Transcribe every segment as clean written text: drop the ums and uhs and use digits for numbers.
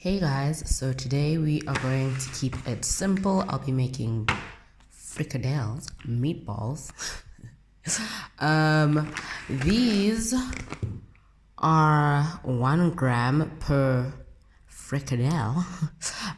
Hey guys, so today we are going to keep it simple. I'll be making fricadelles, meatballs. These are 1 gram per fricadelle,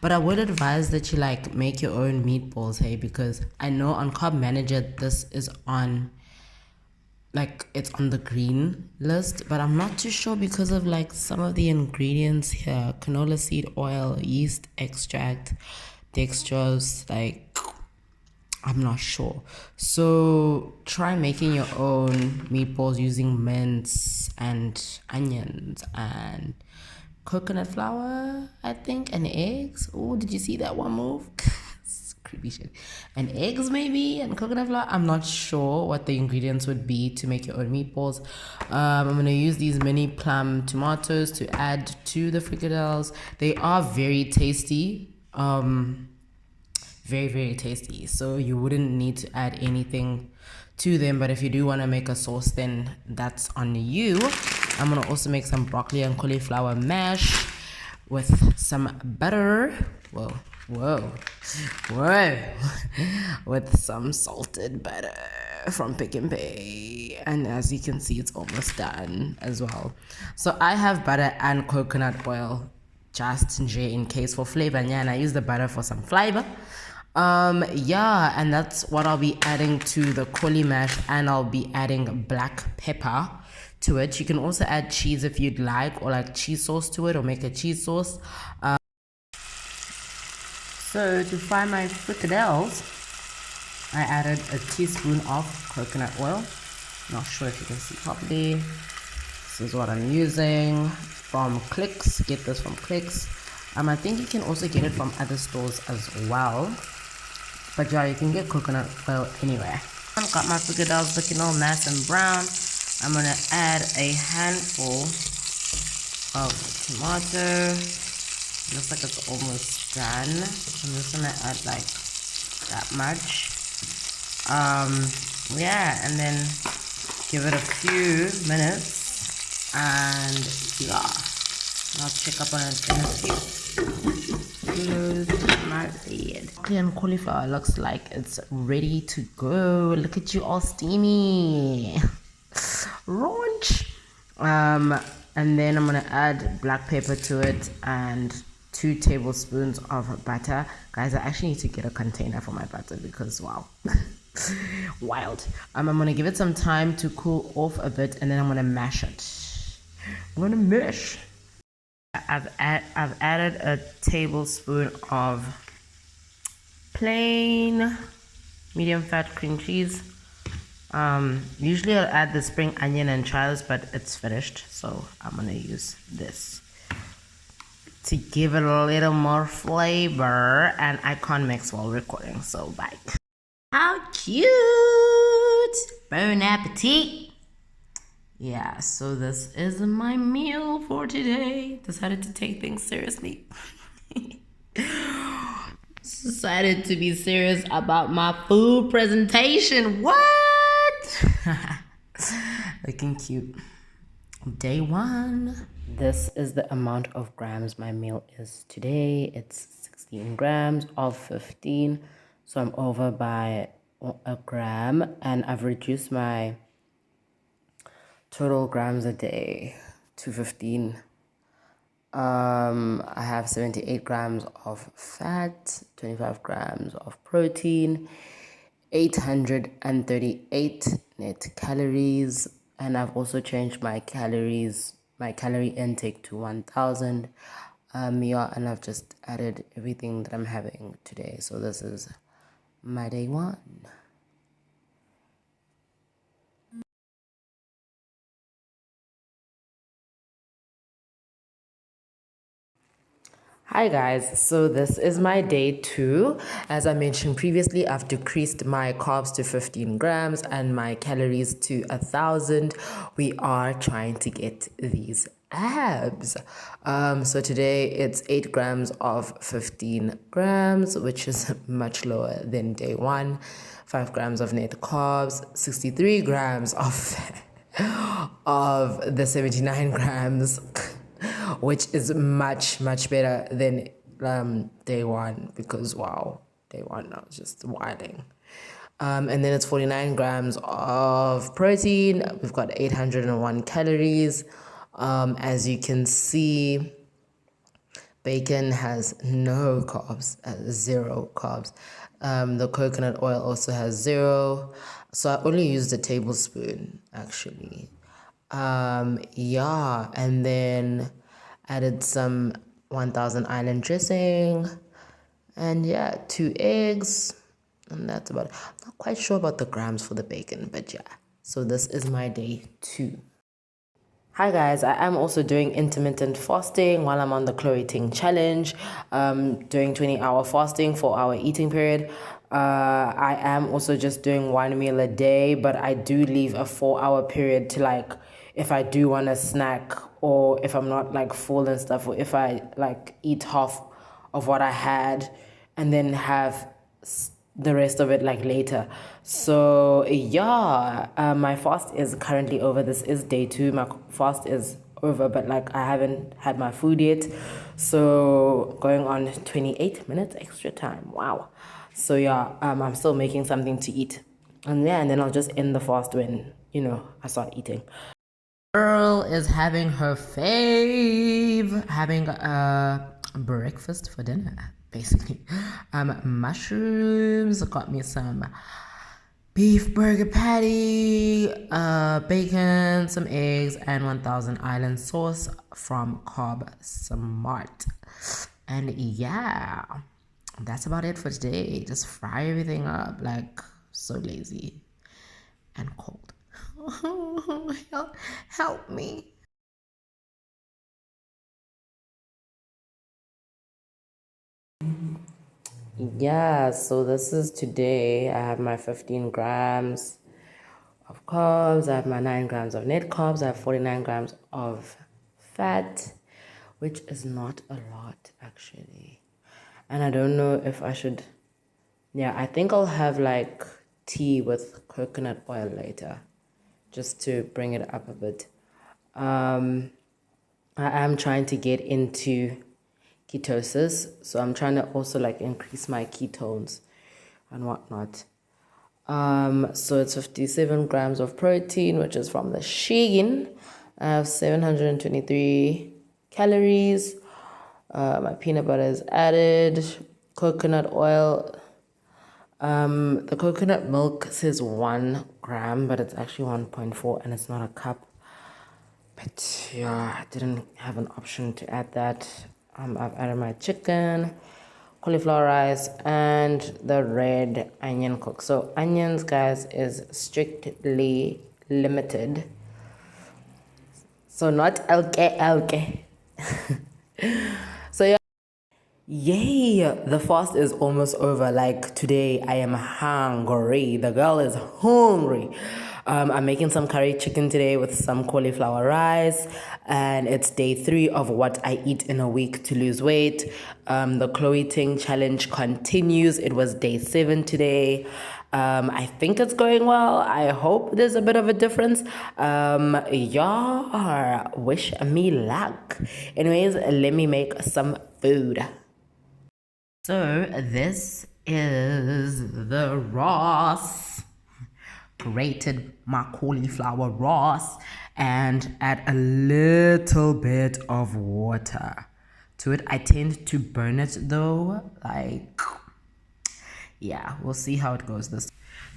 but I would advise that you make your own meatballs, hey, because I know on Carb Manager this is on it's on the green list, but I'm not too sure because of some of the ingredients here: canola seed oil, yeast extract, dextrose. I'm not sure. So try making your own meatballs using mince and onions and coconut flour, I think, and eggs. Oh, did you see that one move? Creepy shit. And eggs maybe, and coconut flour. I'm not sure what the ingredients would be to make your own meatballs. I'm gonna use these mini plum tomatoes to add to the fricadelles. They are very tasty. Very, very tasty. So you wouldn't need to add anything to them, but if you do want to make a sauce, then that's on you. I'm gonna also make some broccoli and cauliflower mash with some butter. Whoa. With some salted butter from Pick and Pay, and as you can see, it's almost done as well. So I have butter and coconut oil just in case for flavor, and I use the butter for some flavor. And that's what I'll be adding to the cauli mash, and I'll be adding black pepper to it. You can also add cheese if you'd like, or cheese sauce to it, or make a cheese sauce. So to fry my fricadelles, I added a teaspoon of coconut oil. Not sure if you can see properly. This is what I'm using from Clicks. Get this from Clicks. I think you can also get it from other stores as well. But yeah, you can get coconut oil anywhere. I've got my fricadelles looking all nice and brown. I'm gonna add a handful of tomato. Looks like it's almost done. I'm just gonna add that much. And then give it a few minutes, and I'll check up on it in a few. Close my lid. Broccoli and cauliflower looks like it's ready to go. Look at you, all steamy. Raunch. And then I'm gonna add black pepper to it and 2 tablespoons of butter. Guys, I actually need to get a container for my butter because wow. Wild. I'm gonna give it some time to cool off a bit, and then I'm gonna mash it. I'm gonna mash. I've added a tablespoon of plain medium fat cream cheese. Usually I'll add the spring onion and chives, but it's finished, so I'm gonna use this to give it a little more flavor, and I can't mix while recording, so bye. How cute! Bon appetit! Yeah, so this is my meal for today. Decided to take things seriously. Decided to be serious about my food presentation. What? Looking cute. Day 1. This is the amount of grams my meal is today. It's 16 grams of 15. So I'm over by a gram, and I've reduced my total grams a day to 15. I have 78 grams of fat, 25 grams of protein, 838 net calories, and I've also changed my calorie intake to 1000. And I've just added everything that I'm having today. So this is my day 1. Hi guys, so this is my day 2. As I mentioned previously, I've decreased my carbs to 15 grams and my calories to 1000. We are trying to get these abs. So today it's 8 grams of 15 grams, which is much lower than day 1. 5 grams of net carbs, 63 grams of the 79 grams. which is much better than day one, because wow, day one I was just wilding. And then it's 49 grams of protein. We've got 801 calories. As you can see, bacon has no carbs, 0 carbs. The coconut oil also has 0. So I only used a tablespoon, actually. Yeah, and then added some 1000 island dressing. And yeah, 2 eggs. And that's about it. I'm not quite sure about the grams for the bacon, but yeah. So this is my day 2. Hi guys, I am also doing intermittent fasting while I'm on the CHLOE Ting challenge, doing 20-hour fasting for our eating period. I am also just doing 1 meal a day, but I do leave a 4-hour period to, like, if I do want a snack, or if I'm not like full and stuff, or if I like eat half of what I had and then have the rest of it like later. So yeah, my fast is currently over. This is day 2. My fast is over, but like I haven't had my food yet, so going on 28 minutes extra time. Wow. So yeah, I'm still making something to eat, and yeah, and then I'll just end the fast when, you know, I start eating. Girl is having her fave, having a breakfast for dinner, basically. Mushrooms, got me some beef burger patty, bacon, some eggs, and 1000 island sauce from Carb Smart. And yeah, that's about it for today. Just fry everything up, like, so lazy and cold. Help me. Yeah, so this is today. I have my 15 grams of carbs. I have my 9 grams of net carbs. I have 49 grams of fat, which is not a lot, actually. And I don't know if I should... Yeah, I think I'll have like tea with coconut oil later, just to bring it up a bit. I am trying to get into ketosis, so I'm trying to also like increase my ketones and whatnot. So it's 57 grams of protein, which is from the Shein. I have 723 calories. My peanut butter is added. Coconut oil. The coconut milk says 1 gram, but it's actually 1.4, and it's not a cup. But yeah, I didn't have an option to add that. I've added my chicken, cauliflower rice, and the red onion cook. So onions, guys, is strictly limited. So not LK. So yeah. Yay, the fast is almost over. Like today, I am hungry. The girl is hungry. I'm making some curry chicken today with some cauliflower rice, and it's day 3 of what I eat in a week to lose weight. The CHLOE Ting challenge continues. It was day 7 today. I think it's going well. I hope there's a bit of a difference. Yeah, wish me luck. Anyways, let me make some food. So this is the Ross. Grated my cauliflower Ross and add a little bit of water to it. I tend to burn it though, like, yeah, we'll see how it goes this.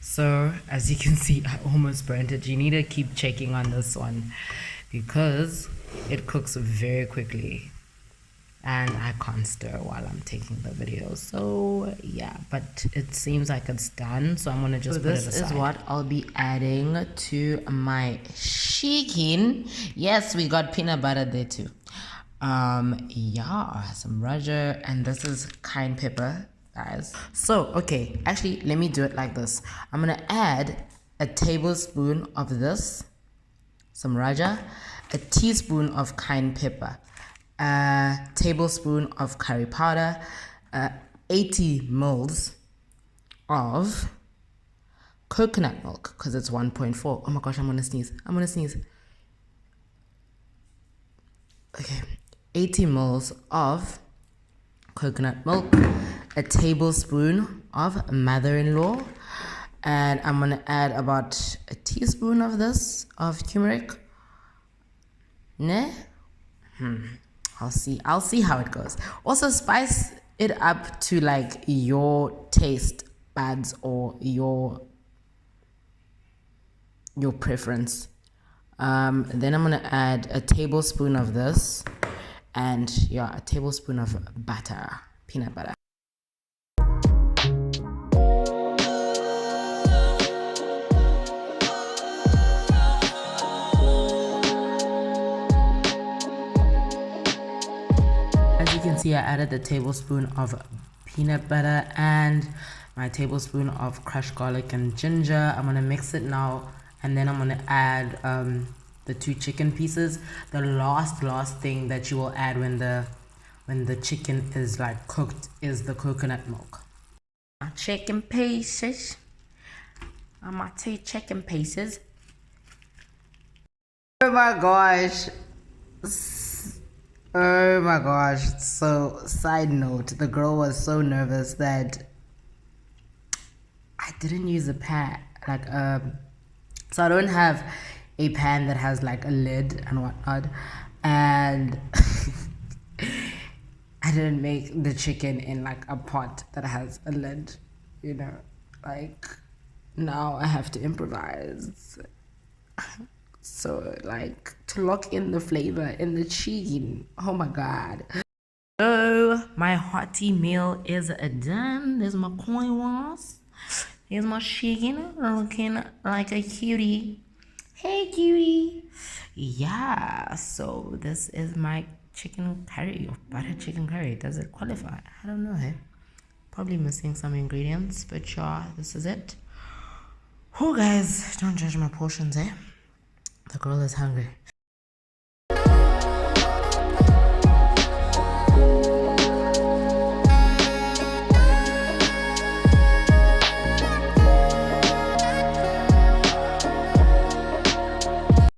So as you can see, I almost burnt it. You need to keep checking on this one because it cooks very quickly. And I can't stir while I'm taking the video. So yeah, but it seems like it's done. So I'm gonna just put it aside. This is what I'll be adding to my chicken. Yes, we got peanut butter there too. Yeah, some Raja, and this is cayenne pepper, guys. So okay, actually let me do it like this. I'm gonna add a tablespoon of this, some Raja, a teaspoon of cayenne pepper, a tablespoon of curry powder, 80 mils of coconut milk, because it's 1.4. Oh my gosh, I'm gonna sneeze. Okay. 80 mils of coconut milk, a tablespoon of mother-in-law, and I'm gonna add about a teaspoon of this of turmeric. Ne? I'll see how it goes. Also spice it up to like your taste buds or your preference. Then I'm gonna add a tablespoon of this and a tablespoon of butter, peanut butter. As you can see, I added the tablespoon of peanut butter and my tablespoon of crushed garlic and ginger. I'm gonna mix it now, and then I'm gonna add the 2 chicken pieces. The last thing that you will add when the chicken is like cooked is the coconut milk. Chicken pieces. I'm gonna take chicken pieces. Oh my gosh. Oh my gosh. So, side note, the girl was so nervous that I didn't use a pan. So I don't have a pan that has like a lid and whatnot. And I didn't make the chicken in like a pot that has a lid, you know. Like, now I have to improvise. So, like, to lock in the flavor in the chicken. Oh my god. So, my hearty meal is done. There's my coin was. Here's my chicken looking like a cutie. Hey, cutie. Yeah, so this is my chicken curry, or butter chicken curry. Does it qualify? I don't know. Hey? Probably missing some ingredients, but yeah, this is it. Oh, guys, don't judge my portions, eh? The girl is hungry.